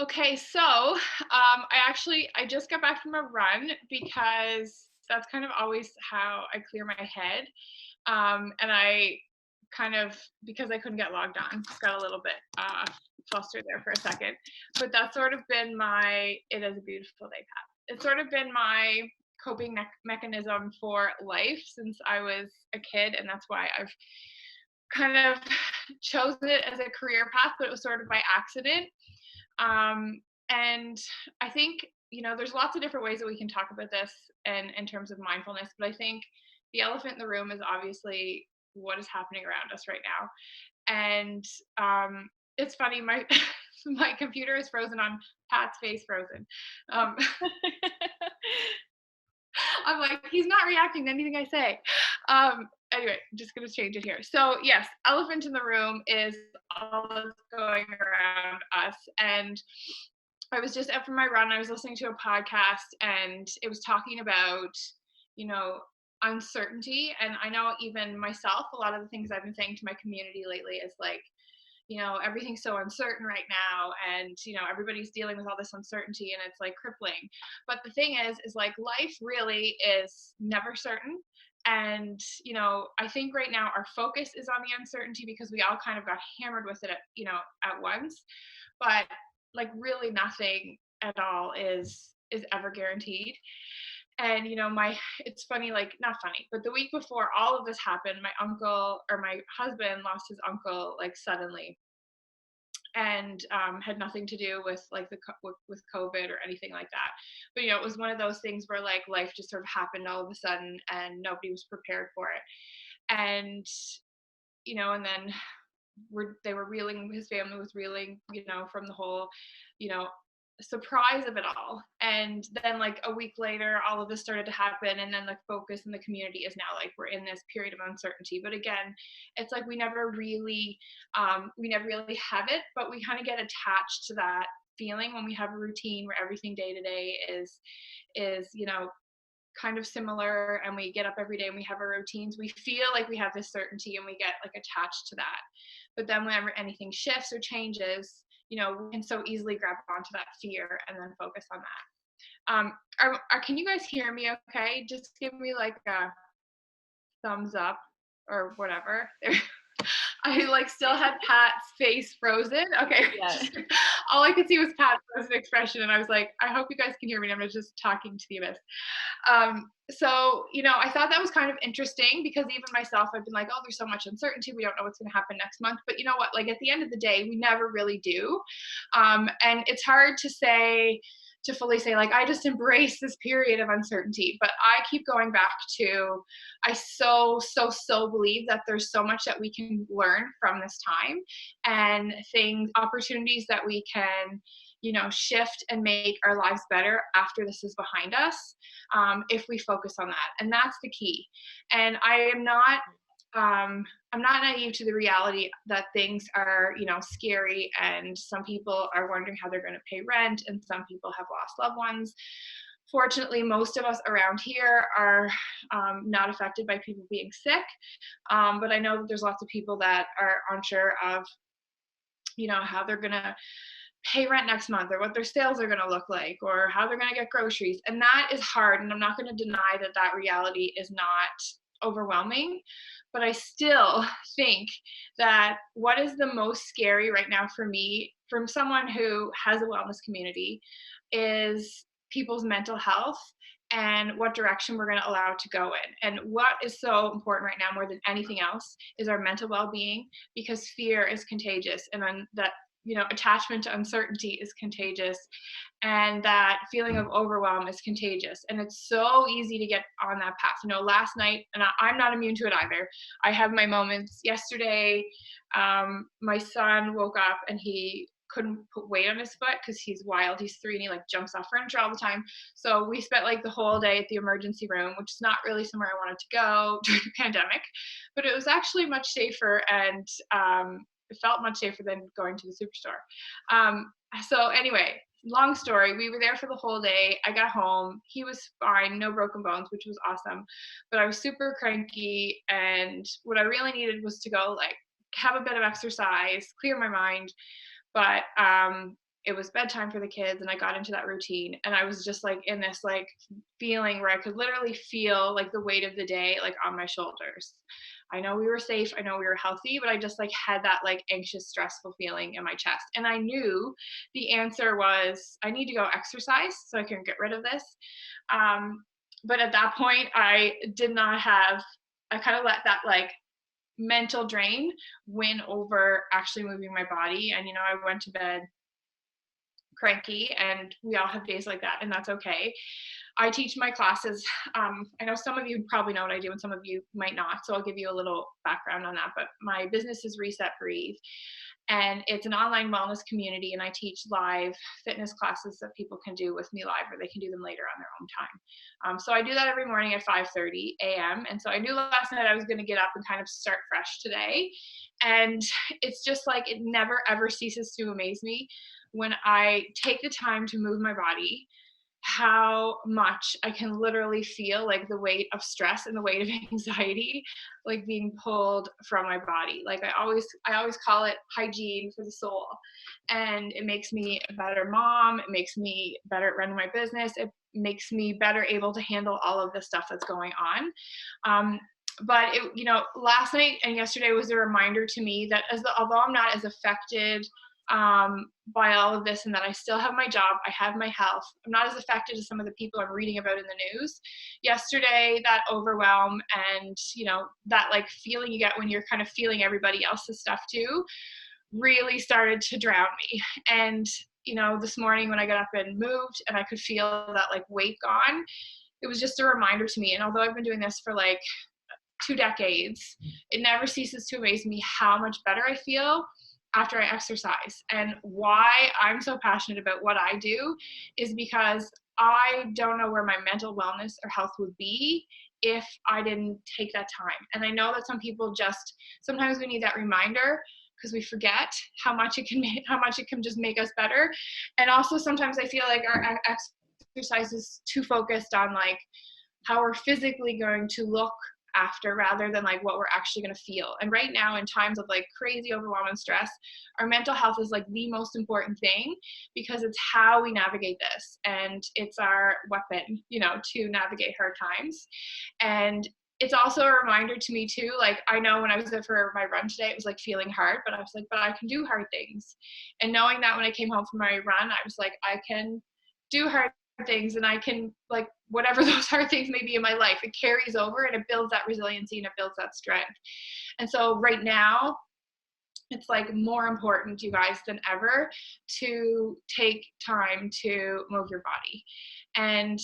Okay, so I just got back from a run because that's kind of always how I clear my head. And I kind of, because I couldn't get logged on, got a little bit flustered there for a second. But that's sort of been my it is a beautiful day, Pat. It's sort of been my coping mechanism for life since I was a kid, and that's why I've kind of chosen it as a career path, but it was sort of by accident. Um, and I think, there's lots of different ways that we can talk about this and in terms of mindfulness, but I think the elephant in the room is obviously what is happening around us right now. And it's funny, my my computer is frozen on Pat's face frozen. Um, I'm like, he's not reacting to anything I say. Anyway, I'm just gonna change it here. So yes, elephant in the room is all that's going around us. And I was just out for my run. I was listening to a podcast and it was talking about, you know, uncertainty. And I know even myself, a lot of the things I've been saying to my community lately is like, everything's so uncertain right now, and everybody's dealing with all this uncertainty and it's like crippling. But the thing is like life really is never certain. And I think right now our focus is on the uncertainty because we all kind of got hammered with it at once. But like really nothing at all is ever guaranteed. And my it's funny, like not funny, but the week before all of this happened, my uncle or my husband lost his uncle like suddenly, and had nothing to do with like with COVID or anything like that. But it was one of those things where like life just sort of happened all of a sudden and nobody was prepared for it. And and then they were reeling, his family was reeling, from the whole, you know, surprise of it all. And then like a week later, all of this started to happen. And then the focus in the community is now like we're in this period of uncertainty. But again, it's like we never really have it, but we kind of get attached to that feeling when we have a routine where everything day to day is kind of similar, and we get up every day and we have our routines. We feel like we have this certainty and we get like attached to that. But then whenever anything shifts or changes, we can so easily grab onto that fear and then focus on that. Can you guys hear me okay? Just give me like a thumbs up or whatever. I like still had Pat's face frozen. Okay. Yeah. All I could see was Pat's frozen expression. And I was like, I hope you guys can hear me. I'm just talking to the abyss. So, I thought that was kind of interesting because even myself, I've been like, oh, there's so much uncertainty. We don't know what's going to happen next month. But you know what? Like at the end of the day, we never really do. And it's hard to fully say, like, I just embrace this period of uncertainty. But I keep going back to, I so believe that there's so much that we can learn from this time, and opportunities that we can, shift and make our lives better after this is behind us, if we focus on that. And that's the key. And I'm not naive to the reality that things are, scary, and some people are wondering how they're going to pay rent, and some people have lost loved ones. Fortunately, most of us around here are not affected by people being sick, but I know that there's lots of people that are unsure of, how they're going to pay rent next month, or what their sales are going to look like, or how they're going to get groceries. And that is hard. And I'm not going to deny that that reality is not overwhelming. But I still think that what is the most scary right now for me, from someone who has a wellness community, is people's mental health and what direction we're going to allow to go in. And what is so important right now more than anything else is our mental well-being, because fear is contagious, and then that attachment to uncertainty is contagious, and that feeling of overwhelm is contagious. And it's so easy to get on that path. Last night, and I'm not immune to it either. I have my moments. Yesterday, my son woke up and he couldn't put weight on his foot because he's wild. He's 3 and he like jumps off furniture all the time. So we spent like the whole day at the emergency room, which is not really somewhere I wanted to go during the pandemic, but it was actually much safer, and it felt much safer than going to the superstore. So anyway, long story, we were there for the whole day. I got home, he was fine, no broken bones, which was awesome, but I was super cranky, and what I really needed was to go like have a bit of exercise, clear my mind. But it was bedtime for the kids and I got into that routine, and I was just like in this like feeling where I could literally feel like the weight of the day like on my shoulders. I know we were safe, I know we were healthy, but I just like had that like anxious, stressful feeling in my chest. And I knew the answer was I need to go exercise so I can get rid of this. But at that point, I did not have, I kind of let that like mental drain win over actually moving my body. And, I went to bed cranky, and we all have days like that, and that's okay. I teach my classes. I know some of you probably know what I do and some of you might not, so I'll give you a little background on that. But my business is Reset Breathe, and it's an online wellness community, and I teach live fitness classes that people can do with me live, or they can do them later on their own time. So I do that every morning at 5:30 a.m. And so I knew last night I was going to get up and kind of start fresh today. And it's just like it never ever ceases to amaze me when I take the time to move my body, how much I can literally feel like the weight of stress and the weight of anxiety like being pulled from my body. Like I always call it hygiene for the soul. And it makes me a better mom, it makes me better at running my business, it makes me better able to handle all of the stuff that's going on. But last night and yesterday was a reminder to me that although I'm not as affected by all of this, and that I still have my job, I have my health, I'm not as affected as some of the people I'm reading about in the news. Yesterday, that overwhelm and, that like feeling you get when you're kind of feeling everybody else's stuff too, really started to drown me. And, this morning when I got up and moved and I could feel that like weight gone, it was just a reminder to me. And although I've been doing this for like 2 decades, it never ceases to amaze me how much better I feel after I exercise. And why I'm so passionate about what I do is because I don't know where my mental wellness or health would be if I didn't take that time. And I know that some people sometimes we need that reminder because we forget how much it can just make us better. And also sometimes I feel like our exercise is too focused on like how we're physically going to look after, rather than like what we're actually going to feel. And right now, in times of like crazy overwhelm and stress, our mental health is like the most important thing, because it's how we navigate this, and it's our weapon, to navigate hard times. And it's also a reminder to me too, like I know when I was there for my run today, it was like feeling hard, but I was like, but I can do hard things. And knowing that when I came home from my run, I was like, I can do hard things, and I can, like, whatever those hard things may be in my life, it carries over and it builds that resiliency and it builds that strength. And so right now, it's like more important, you guys, than ever to take time to move your body. And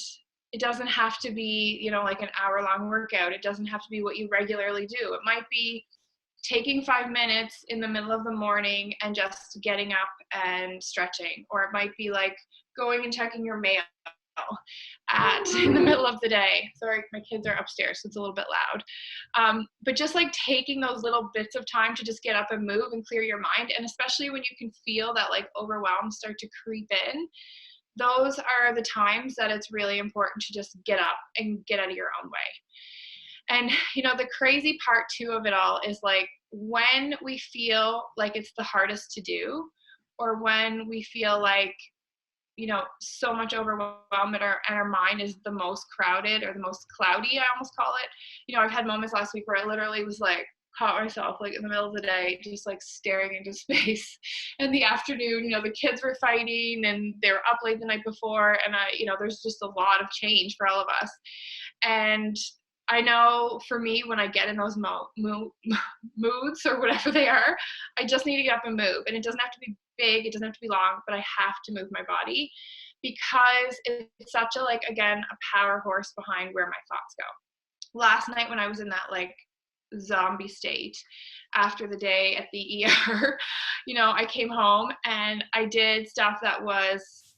it doesn't have to be, like an hour-long workout. It doesn't have to be what you regularly do. It might be taking 5 minutes in the middle of the morning and just getting up and stretching. Or it might be like going and checking your mail in the middle of the day. Sorry, my kids are upstairs, so it's a little bit loud. But just like taking those little bits of time to just get up and move and clear your mind. And especially when you can feel that like overwhelm start to creep in, those are the times that it's really important to just get up and get out of your own way. And, the crazy part too of it all is like when we feel like it's the hardest to do, or when we feel like, so much overwhelm and our mind is the most crowded or the most cloudy, I almost call it. I've had moments last week where I literally was like, caught myself like in the middle of the day, just like staring into space. In the afternoon, the kids were fighting and they were up late the night before. And there's just a lot of change for all of us. And I know for me, when I get in those moods or whatever they are, I just need to get up and move. And it doesn't have to be big, it doesn't have to be long, but I have to move my body, because it's such a, like, again, a power horse behind where my thoughts go. Last night when I was in that like zombie state after the day at the ER, I came home and I did stuff that was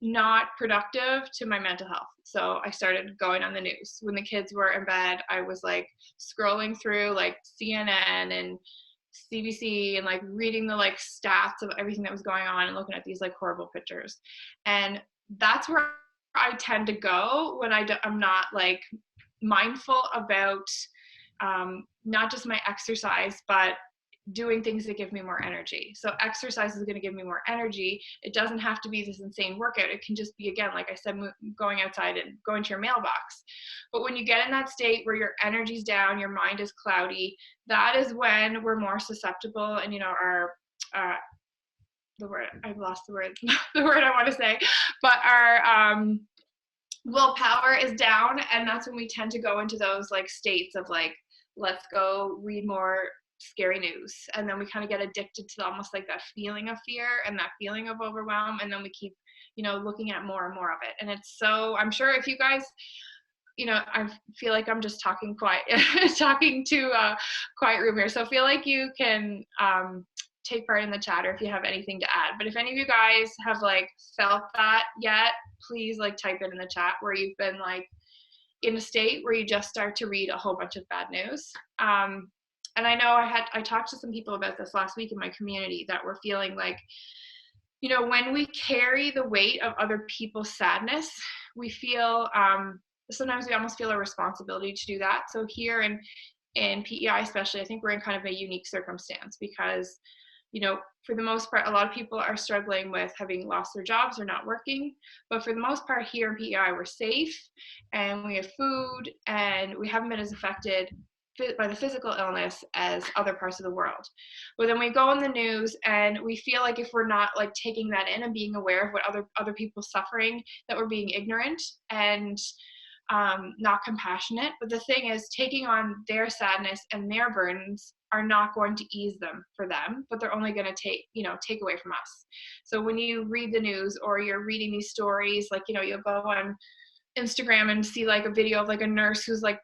not productive to my mental health. So I started going on the news. When the kids were in bed, I was like scrolling through like CNN and CBC and like reading the like stats of everything that was going on and looking at these like horrible pictures. And that's where I tend to go when I'm not like mindful about not just my exercise, but doing things that give me more energy. So exercise is going to give me more energy. It doesn't have to be this insane workout. It can just be, again, like I said, going outside and going to your mailbox. But when you get in that state where your energy's down, your mind is cloudy, that is when we're more susceptible, and our the word, I've lost the word the word I want to say, but our willpower is down, and that's when we tend to go into those like states of like, let's go read more scary news, and then we kind of get addicted to almost like that feeling of fear and that feeling of overwhelm, and then we keep looking at more and more of it. And it's so, I'm sure if you guys, I feel like I'm just talking quiet talking to a quiet room here, so I feel like you can take part in the chat, or if you have anything to add. But if any of you guys have like felt that yet, please like type it in the chat where you've been like in a state where you just start to read a whole bunch of bad news. And I know I talked to some people about this last week in my community that were feeling like, when we carry the weight of other people's sadness, we feel, sometimes we almost feel a responsibility to do that. So here in PEI especially, I think we're in kind of a unique circumstance because, for the most part, a lot of people are struggling with having lost their jobs or not working. But for the most part here in PEI, we're safe and we have food and we haven't been as affected by the physical illness as other parts of the world. But then we go on the news and we feel like if we're not like taking that in and being aware of what other people's suffering, that we're being ignorant and not compassionate. But the thing is, taking on their sadness and their burdens are not going to ease them for them, but they're only going to take away from us. So when you read the news or you're reading these stories, like, you'll go on Instagram and see like a video of like a nurse who's like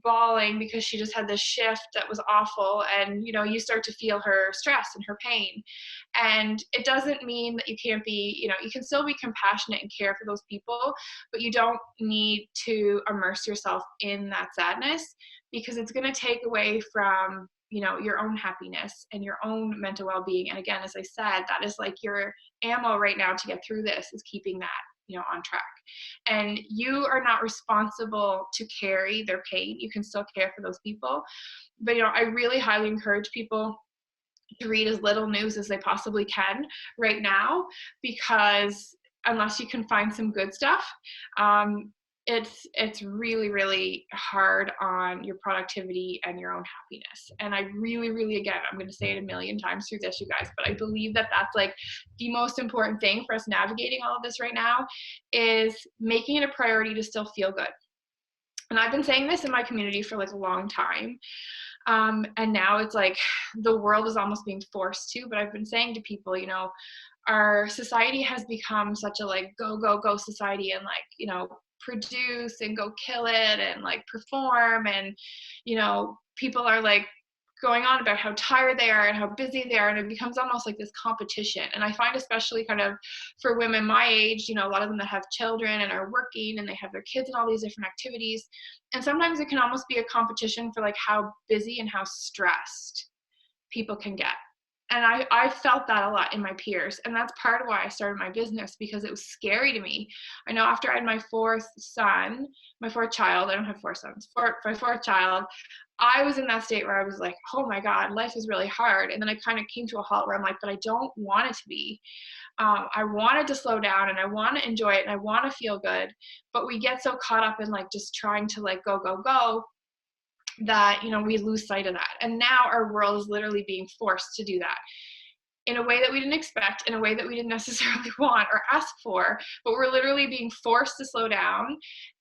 bawling because she just had this shift that was awful, and you start to feel her stress and her pain. And it doesn't mean that you can't be, you can still be compassionate and care for those people, but you don't need to immerse yourself in that sadness, because it's going to take away from your own happiness and your own mental well-being. And again, as I said, that is like your ammo right now to get through this, is keeping that on track. And you are not responsible to carry their pain. You can still care for those people. But I really highly encourage people to read as little news as they possibly can right now, because unless you can find some good stuff, it's really, really hard on your productivity and your own happiness. And I really, really, again, I'm going to say it a million times through this, you guys, but I believe that that's like the most important thing for us navigating all of this right now, is making it a priority to still feel good. And I've been saying this in my community for like a long time. And now it's like the world is almost being forced to, but I've been saying to people, our society has become such a like go, go, go society, and like, produce and go kill it and like perform, and people are like going on about how tired they are and how busy they are, and it becomes almost like this competition. And I find, especially kind of for women my age, a lot of them that have children and are working and they have their kids and all these different activities, and sometimes it can almost be a competition for like how busy and how stressed people can get. And I felt that a lot in my peers. And that's part of why I started my business, because it was scary to me. I know after I had my fourth child, I don't have four sons, my fourth child, I was in that state where I was like, oh my God, life is really hard. And then I kind of came to a halt where I'm like, but I don't want it to be. I wanted to slow down and I want to enjoy it and I want to feel good. But we get so caught up in like just trying to like go, go, go, that we lose sight of that. And now our world is literally being forced to do that in a way that we didn't expect, in a way that we didn't necessarily want or ask for, but we're literally being forced to slow down.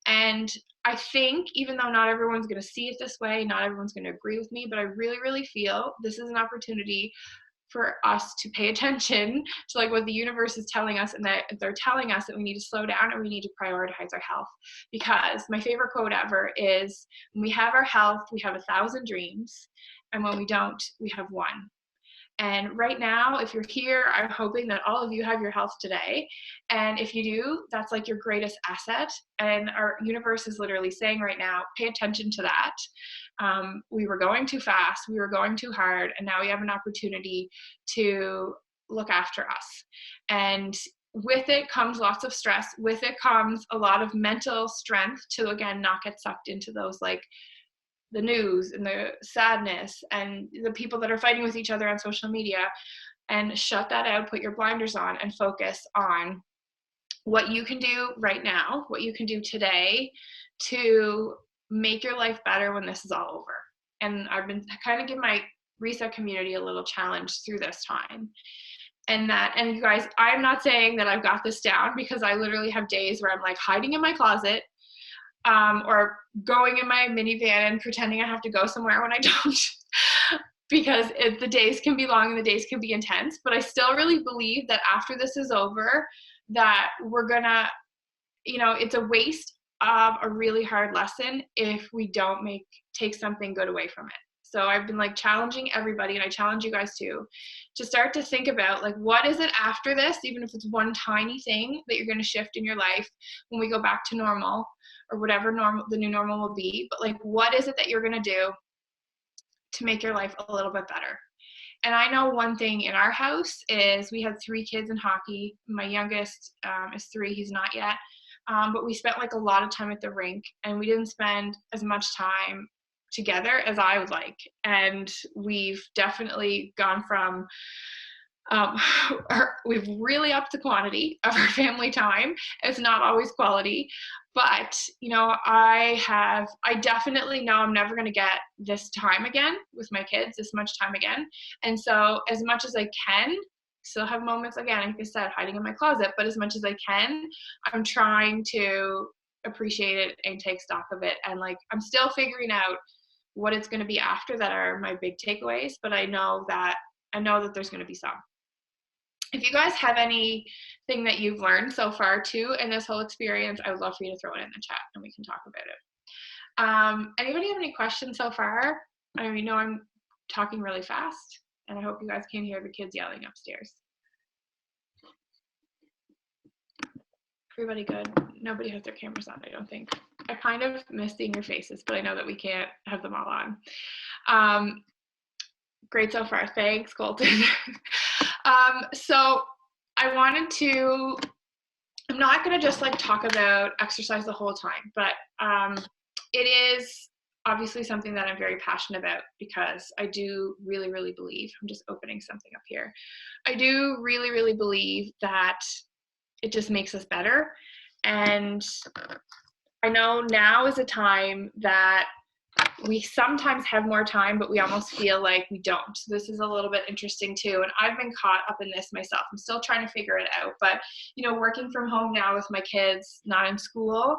And I think, even though not everyone's going to see it this way, not everyone's going to agree with me, but I really, really feel this is an opportunity for us to pay attention to like what the universe is telling us, and that they're telling us that we need to slow down and we need to prioritize our health. Because my favorite quote ever is, when we have our health, we have 1,000 dreams, and when we don't, we have one. And right now, if you're here, I'm hoping that all of you have your health today. And if you do, that's like your greatest asset. And our universe is literally saying right now, pay attention to that. We were going too fast, we were going too hard, and now we have an opportunity to look after us. And with it comes lots of stress. With it comes a lot of mental strength to, again, not get sucked into those like the news and the sadness and the people that are fighting with each other on social media, and shut that out, put your blinders on, and focus on what you can do right now, what you can do today to make your life better when this is all over. And I've been kind of giving my reset community a little challenge through this time. And you guys, I'm not saying that I've got this down, because I literally have days where I'm like hiding in my closet, or going in my minivan and pretending I have to go somewhere when I don't, because the days can be long and the days can be intense. But I still really believe that after this is over, that we're gonna, it's a waste of a really hard lesson if we don't take something good away from it. So I've been like challenging everybody, and I challenge you guys too, to start to think about like, what is it after this, even if it's one tiny thing that you're going to shift in your life when we go back to normal, or whatever the new normal will be. But like, what is it that you're going to do to make your life a little bit better? And I know one thing in our house is we had 3 kids in hockey. My youngest is 3, he's not yet. But we spent like a lot of time at the rink, and we didn't spend as much time together as I would like. And we've definitely gone from, we've really upped the quantity of our family time. It's not always quality, but I definitely know I'm never going to get this time again with my kids, this much time again. And so as much as I can, still have moments, again, like I said, hiding in my closet, but as much as I can, I'm trying to appreciate it and take stock of it. And like, I'm still figuring out what it's going to be after that are my big takeaways, but I know that there's going to be some. If you guys have anything that you've learned so far too in this whole experience, I would love for you to throw it in the chat and we can talk about it. Anybody have any questions so far? I know I'm talking really fast, and I hope you guys can hear the kids yelling upstairs. Everybody good? Nobody has their cameras on, I don't think. I kind of miss seeing your faces, but I know that we can't have them all on. Great so far. Thanks, Colton. So I'm not going to just like talk about exercise the whole time, but it is obviously something that I'm very passionate about, because I do really, really believe, I'm just opening something up here. I do really, really believe that it just makes us better. And I know now is a time that we sometimes have more time, but we almost feel like we don't. So this is a little bit interesting too. And I've been caught up in this myself. I'm still trying to figure it out, but working from home now with my kids not in school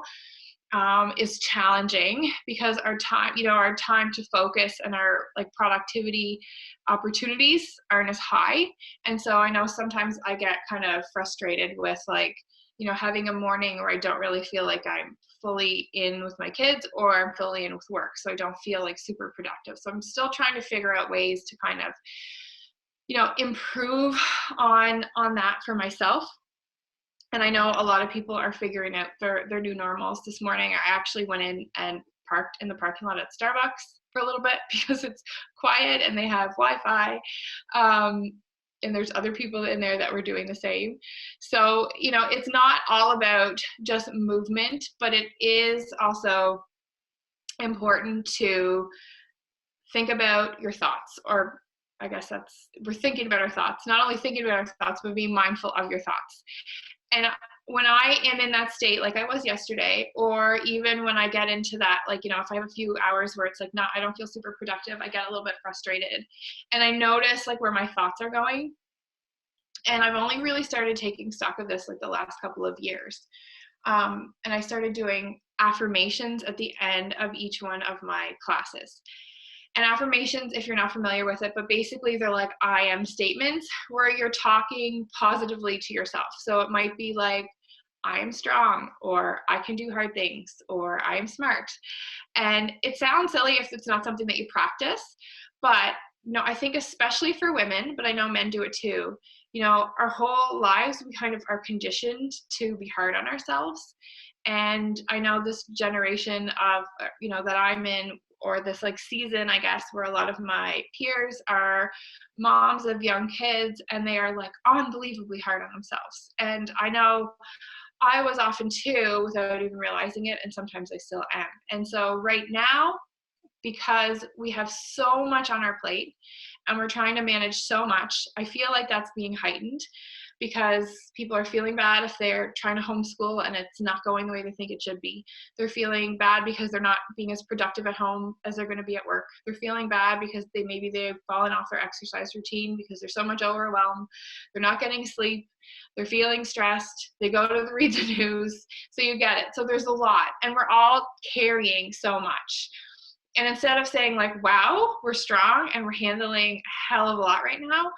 is challenging, because our time to focus and our like productivity opportunities aren't as high. And so I know sometimes I get kind of frustrated with like, having a morning where I don't really feel like I'm fully in with my kids, or I'm fully in with work. So I don't feel like super productive. So I'm still trying to figure out ways to kind of, improve on that for myself. And I know a lot of people are figuring out their new normals. This morning, I actually went in and parked in the parking lot at Starbucks for a little bit, because it's quiet and they have Wi-Fi. And there's other people in there that were doing the same. So, it's not all about just movement, but it is also important to think about your thoughts, or I guess we're thinking about our thoughts, not only thinking about our thoughts, but being mindful of your thoughts. And when I am in that state, like I was yesterday, or even when I get into that, like, if I have a few hours where it's like, I don't feel super productive, I get a little bit frustrated, and I notice like where my thoughts are going. And I've only really started taking stock of this like the last couple of years. And I started doing affirmations at the end of each one of my classes. And affirmations, if you're not familiar with it, but basically they're like I am statements where you're talking positively to yourself. So it might be like, I am strong, or I can do hard things, or I am smart. And it sounds silly if it's not something that you practice, but I think especially for women, but I know men do it too. Our whole lives, we kind of are conditioned to be hard on ourselves. And I know this generation of, that I'm in, or this like season, I guess, where a lot of my peers are moms of young kids, and they are like unbelievably hard on themselves. And I know I was often too, without even realizing it, and sometimes I still am. And so right now, because we have so much on our plate and we're trying to manage so much. I feel like that's being heightened because people are feeling bad if they're trying to homeschool and it's not going the way they think it should be. They're feeling bad because they're not being as productive at home as they're going to be at work. They're feeling bad because they've fallen off their exercise routine because there's so much overwhelm. They're not getting sleep. They're feeling stressed. They go to read the news. So you get it. So there's a lot, and we're all carrying so much. And instead of saying like, wow, we're strong and we're handling a hell of a lot right now,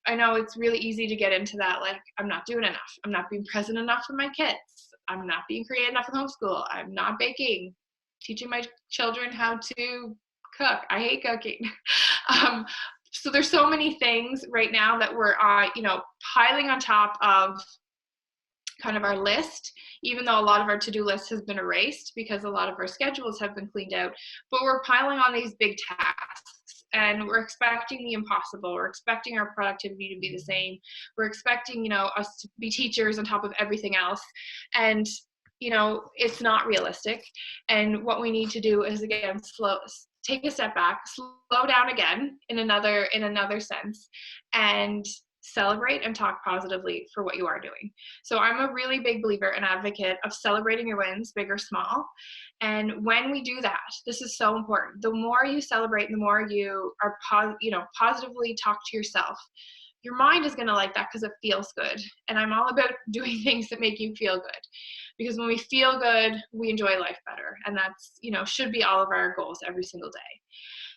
I know it's really easy to get into that, like, I'm not doing enough. I'm not being present enough for my kids. I'm not being creative enough in homeschool. I'm not baking, teaching my children how to cook. I hate cooking. So there's so many things right now that we're, piling on top of kind of our list, even though a lot of our to-do list has been erased because a lot of our schedules have been cleaned out, but we're piling on these big tasks and we're expecting the impossible. We're expecting our productivity to be the same. We're expecting, us to be teachers on top of everything else. And, it's not realistic. And what we need to do is, again, take a step back, slow down again in another sense, and celebrate and talk positively for what you are doing. So I'm a really big believer and advocate of celebrating your wins, big or small. And when we do that, this is so important. The more you celebrate, the more you are positively talk to yourself. Your mind is going to like that because it feels good. And I'm all about doing things that make you feel good. Because when we feel good, we enjoy life better. And that's, should be all of our goals every single day.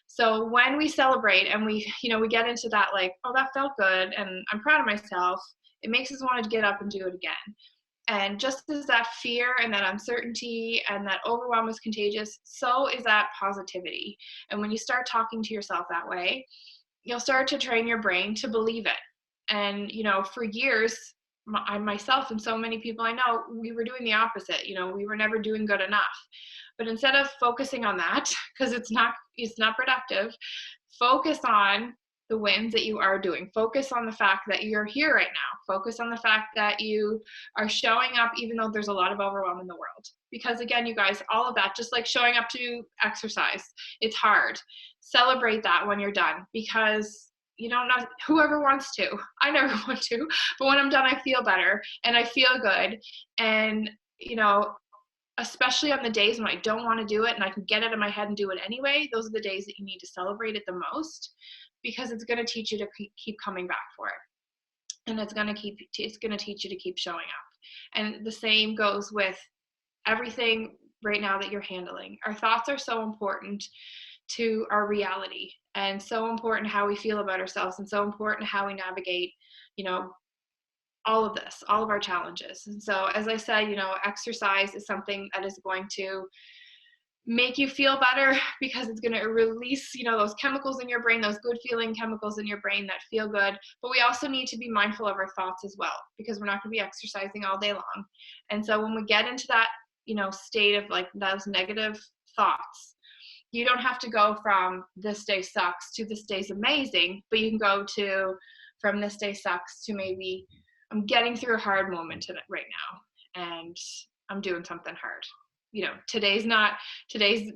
So when we celebrate and we get into that, like, oh, that felt good and I'm proud of myself, it makes us want to get up and do it again. And just as that fear and that uncertainty and that overwhelm is contagious, so is that positivity. And when you start talking to yourself that way, you'll start to train your brain to believe it. And, for years, myself and so many people I know, we were doing the opposite. We were never doing good enough. But instead of focusing on that, because it's not productive, focus on the wins that you are doing. Focus on the fact that you're here right now. Focus on the fact that you are showing up even though there's a lot of overwhelm in the world. Because again, you guys, all of that, just like showing up to exercise, it's hard. Celebrate that when you're done, because not whoever wants to. I never want to, but when I'm done, I feel better and I feel good. And, especially on the days when I don't want to do it and I can get it in my head and do it anyway, those are the days that you need to celebrate it the most, because it's going to teach you to keep coming back for it. And it's going to teach you to keep showing up. And the same goes with everything right now that you're handling. Our thoughts are so important to our reality, and so important how we feel about ourselves, and so important how we navigate, all of this, all of our challenges. And so, as I said, exercise is something that is going to make you feel better, because it's going to release, those chemicals in your brain, those good feeling chemicals in your brain that feel good. But we also need to be mindful of our thoughts as well, because we're not going to be exercising all day long. And so when we get into that, state of like those negative thoughts, you don't have to go from this day sucks to this day's amazing, but you can go to from this day sucks to maybe I'm getting through a hard moment right now and I'm doing something hard. Today's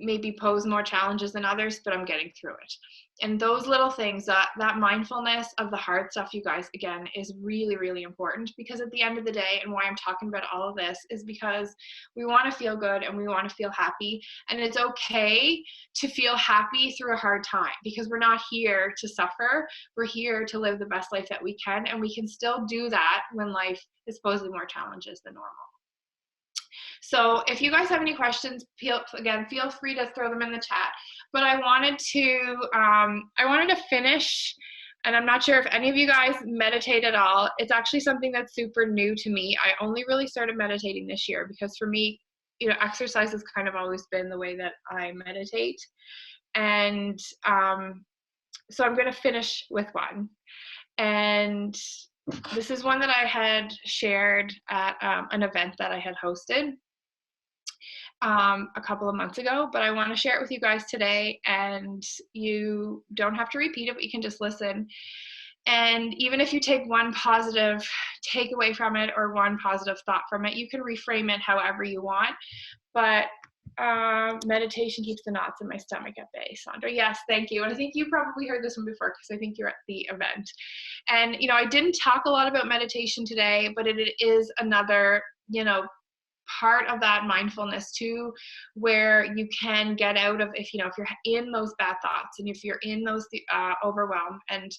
maybe pose more challenges than others, but I'm getting through it. And those little things, that mindfulness of the hard stuff, you guys, again, is really, really important, because at the end of the day, and why I'm talking about all of this, is because we want to feel good and we want to feel happy. And it's okay to feel happy through a hard time, because we're not here to suffer. We're here to live the best life that we can. And we can still do that when life is posing more challenges than normal. So if you guys have any questions, feel free to throw them in the chat. But I wanted to finish, and I'm not sure if any of you guys meditate at all. It's actually something that's super new to me. I only really started meditating this year, because for me, exercise has kind of always been the way that I meditate. And so I'm going to finish with one. And this is one that I had shared at an event that I had hosted a couple of months ago, but I want to share it with you guys today, and you don't have to repeat it, but you can just listen. And even if you take one positive takeaway from it or one positive thought from it, you can reframe it however you want. But Meditation keeps the knots in my stomach at bay, Sandra. Yes, thank you. And I think you probably heard this one before because I think you're at the event. And, you know, I didn't talk a lot about meditation today, but it is another, you know, part of that mindfulness too, where you can get out of, if you're in those bad thoughts and if you're in those overwhelm, and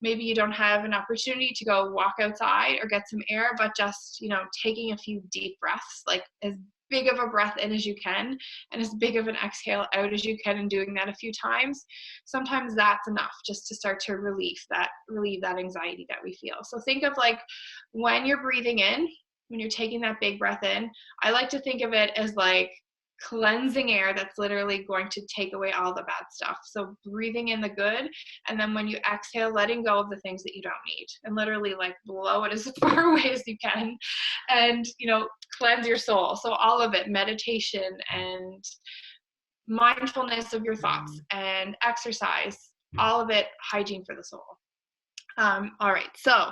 maybe you don't have an opportunity to go walk outside or get some air, but just, you know, taking a few deep breaths, like as big of a breath in as you can and as big of an exhale out as you can, and doing that a few times, sometimes that's enough just to start to relieve that anxiety that we feel. So think of, like, when you're breathing in, when you're taking that big breath in, I like to think of it as like cleansing air that's literally going to take away all the bad stuff. So breathing in the good, and then when you exhale, letting go of the things that you don't need, and literally like blow it as far away as you can, and, you know, cleanse your soul. So all of it, meditation and mindfulness of your thoughts and exercise, all of it, hygiene for the soul. All right, so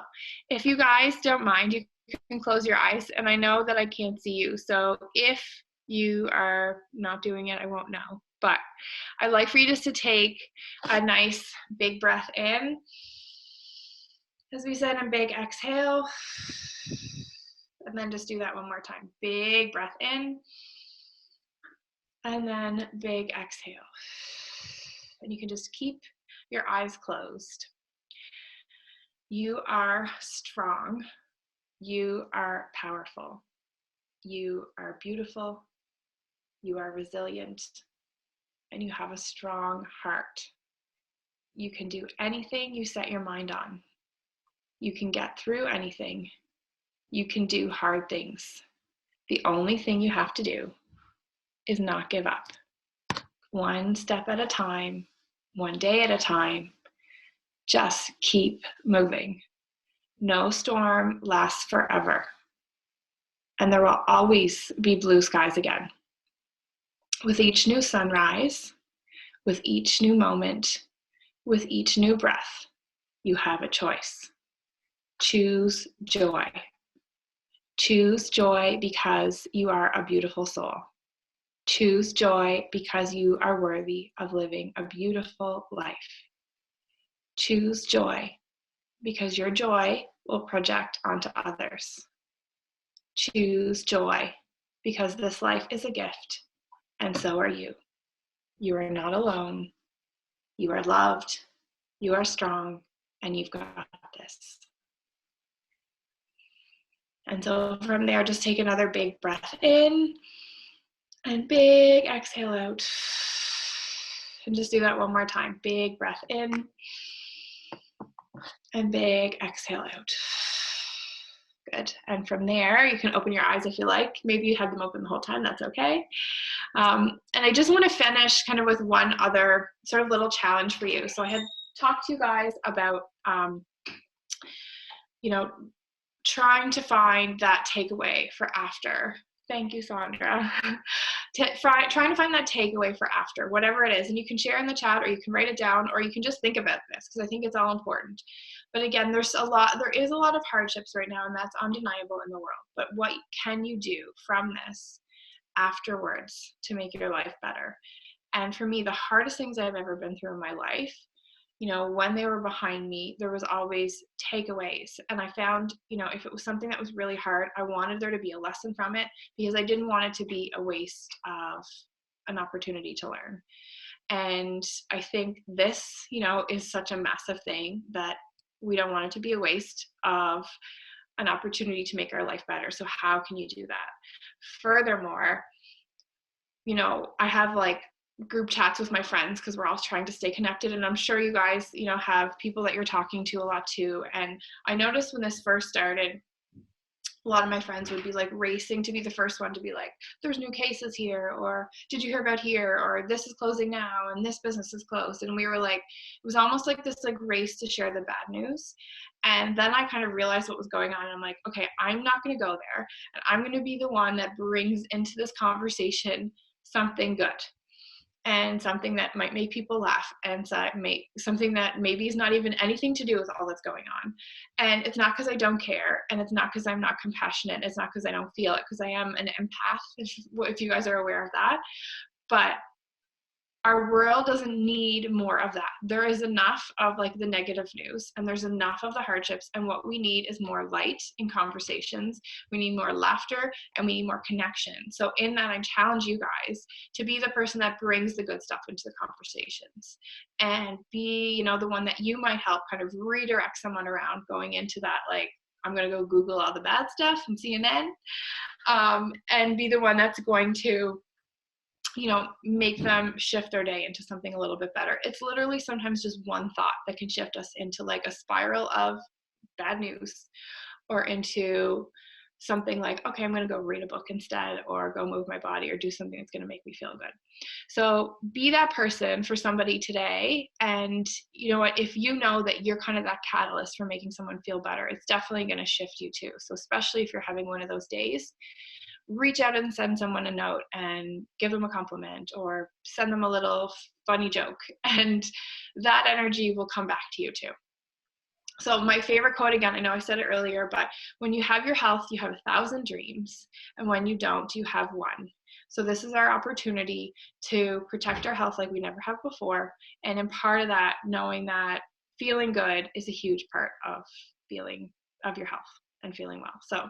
if you guys don't mind, you can close your eyes, and I know that I can't see you, so if you are not doing it, I won't know, but I'd like for you just to take a nice big breath in, as we said, and big exhale, and then just do that one more time. Big breath in, and then big exhale, and you can just keep your eyes closed. You are strong. You are powerful. You are beautiful. You are resilient. And you have a strong heart. You can do anything you set your mind on. You can get through anything. You can do hard things. The only thing you have to do is not give up. One step at a time, one day at a time. Just keep moving. No storm lasts forever. And there will always be blue skies again. With each new sunrise, with each new moment, with each new breath, you have a choice. Choose joy. Choose joy because you are a beautiful soul. Choose joy because you are worthy of living a beautiful life. Choose joy because your joy will project onto others. Choose joy because this life is a gift, and so are you. You are not alone. You are loved. You are strong, and you've got this. And so from there, just take another big breath in and big exhale out. And just do that one more time. Big breath in and big exhale out. Good. And from there, you can open your eyes if you like. Maybe you had them open the whole time. That's okay. And I just want to finish kind of with one other sort of little challenge for you. So I had talked to you guys about, trying to find that takeaway for after. Thank you, Sandra. Trying to find that takeaway for after, whatever it is. And you can share in the chat, or you can write it down, or you can just think about this, because I think it's all important. But again, there is a lot of hardships right now, and that's undeniable in the world. But what can you do from this afterwards to make your life better? And for me, the hardest things I've ever been through in my life, when they were behind me, there was always takeaways. And I found, if it was something that was really hard, I wanted there to be a lesson from it, because I didn't want it to be a waste of an opportunity to learn. And I think this, is such a massive thing that we don't want it to be a waste of an opportunity to make our life better. So how can you do that? Furthermore, I have group chats with my friends, because we're all trying to stay connected, and I'm sure you guys have people that you're talking to a lot too. And I noticed when this first started, a lot of my friends would be racing to be the first one to be like, there's new cases here, or did you hear about here, or this is closing now, and this business is closed. And we were it was almost like this race to share the bad news. And then I kind of realized what was going on, and I'm like, okay, I'm not going to go there, and I'm going to be the one that brings into this conversation something good. and something that might make people laugh, and something that maybe is not even anything to do with all that's going on. And it's not because I don't care, and it's not because I'm not compassionate. It's not because I don't feel it, because I am an empath, if you guys are aware of that. But our world doesn't need more of that. There is enough of like the negative news, and there's enough of the hardships, and what we need is more light in conversations. We need more laughter, and we need more connection. So in that, I challenge you guys to be the person that brings the good stuff into the conversations, and be, you know, the one that you might help kind of redirect someone around going into that, like, I'm going to go Google all the bad stuff from CNN, and be the one that's going to, you know, make them shift their day into something a little bit better. It's literally sometimes just one thought that can shift us into like a spiral of bad news, or into something like, okay, I'm going to go read a book instead, or go move my body, or do something that's going to make me feel good. So be that person for somebody today. And you know what, if you know that you're kind of that catalyst for making someone feel better, it's definitely going to shift you too. So especially if you're having one of those days, reach out and send someone a note and give them a compliment, or send them a little funny joke, and that energy will come back to you too. So my favorite quote, again, I know I said it earlier, but when you have your health, you have 1,000 dreams, and when you don't, you have one. So this is our opportunity to protect our health like we never have before, and in part of that, knowing that feeling good is a huge part of your health and feeling well. So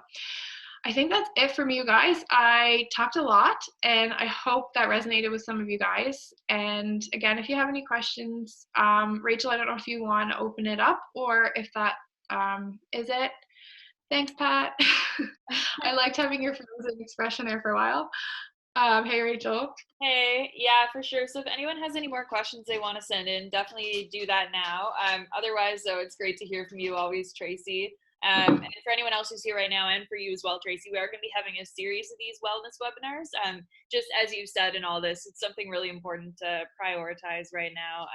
I think that's it from you guys. I talked a lot, and I hope that resonated with some of you guys. And again, if you have any questions, Rachel, I don't know if you want to open it up, or if that is it. Thanks, Pat. I liked having your frozen expression there for a while. Hey, Rachel. Hey, yeah, for sure. So if anyone has any more questions they want to send in, definitely do that now. Otherwise, though, it's great to hear from you always, Tracey. And for anyone else who's here right now, and for you as well, Tracey, we are going to be having a series of these wellness webinars. Just as you said in all this, it's something really important to prioritize right now,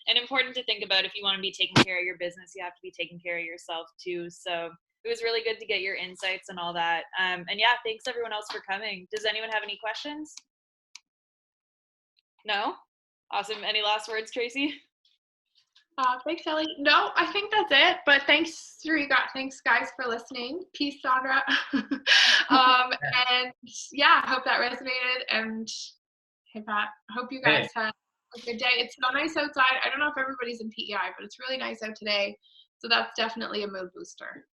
and important to think about. If you want to be taking care of your business, you have to be taking care of yourself too. So it was really good to get your insights and all that. And yeah, thanks everyone else for coming. Does anyone have any questions? No? Awesome. Any last words, Tracey? Thanks, Ellie. No, I think that's it. But thanks guys for listening. Peace, Sandra. And yeah, I hope that resonated. And hey, Pat, I hope you guys had a good day. It's so nice outside. I don't know if everybody's in PEI, but it's really nice out today. So that's definitely a mood booster.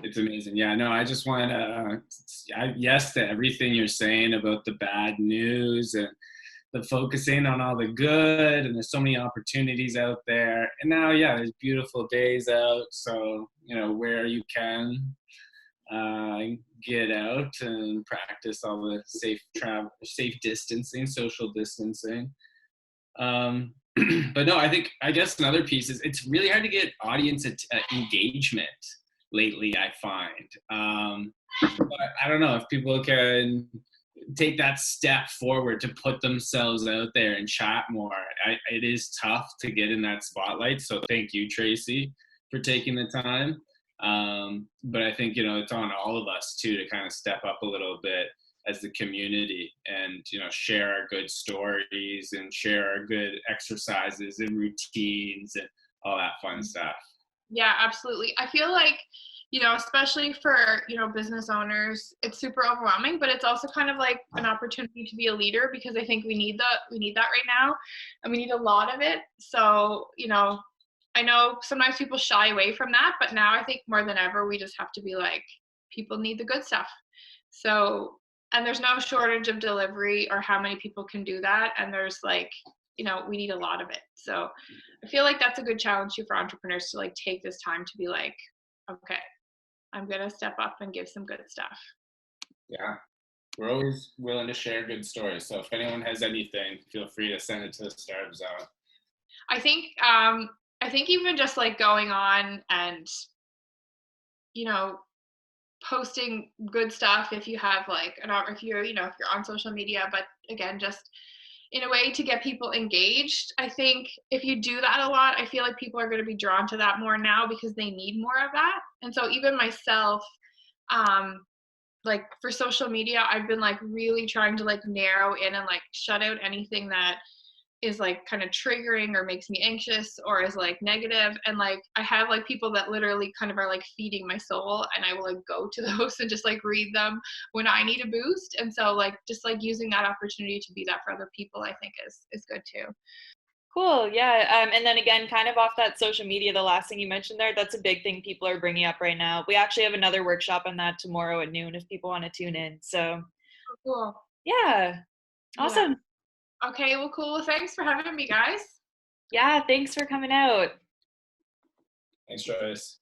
It's amazing. Yeah, no, I just want to, yes to everything you're saying about the bad news and the focusing on all the good, and there's so many opportunities out there. And now, yeah, there's beautiful days out. So, you know, where you can get out and practice all the safe distancing, social distancing. But no, I guess another piece is it's really hard to get audience engagement lately, I find. But I don't know if people can take that step forward to put themselves out there and chat more. It is tough to get in that spotlight. So thank you, Tracey, for taking the time. But I think, you know, it's on all of us too to kind of step up a little bit as the community, and, you know, share our good stories and share our good exercises and routines and all that fun stuff. Yeah, absolutely. I feel like, you know, especially for, you know, business owners, it's super overwhelming, but it's also kind of like an opportunity to be a leader, because I think we need that right now, and we need a lot of it. So, you know, I know sometimes people shy away from that, but now I think more than ever, we just have to be like, people need the good stuff. So, and there's no shortage of delivery or how many people can do that. And there's like, you know, we need a lot of it. So I feel like that's a good challenge too for entrepreneurs, to like take this time to be like, okay, I'm going to step up and give some good stuff. Yeah. We're always willing to share good stories. So if anyone has anything, feel free to send it to the Startup Zone. I think even just like going on and, you know, posting good stuff, if you have like if you're on social media, but again, just in a way to get people engaged. I think if you do that a lot, I feel like people are going to be drawn to that more now, because they need more of that. And so even myself, like for social media, I've been like really trying to like narrow in and like shut out anything that is like kind of triggering or makes me anxious or is like negative. And like I have like people that literally kind of are like feeding my soul, and I will like go to those and just like read them when I need a boost. And so like just like using that opportunity to be that for other people, I think is good too. Cool. Yeah. And then again, kind of off that social media, the last thing you mentioned there, that's a big thing people are bringing up right now. We actually have another workshop on that tomorrow at noon if people want to tune in. So Oh, cool. yeah. Yeah. Awesome. Okay, well, cool. Well, thanks for having me, guys. Yeah. Thanks for coming out. Thanks, Joyce.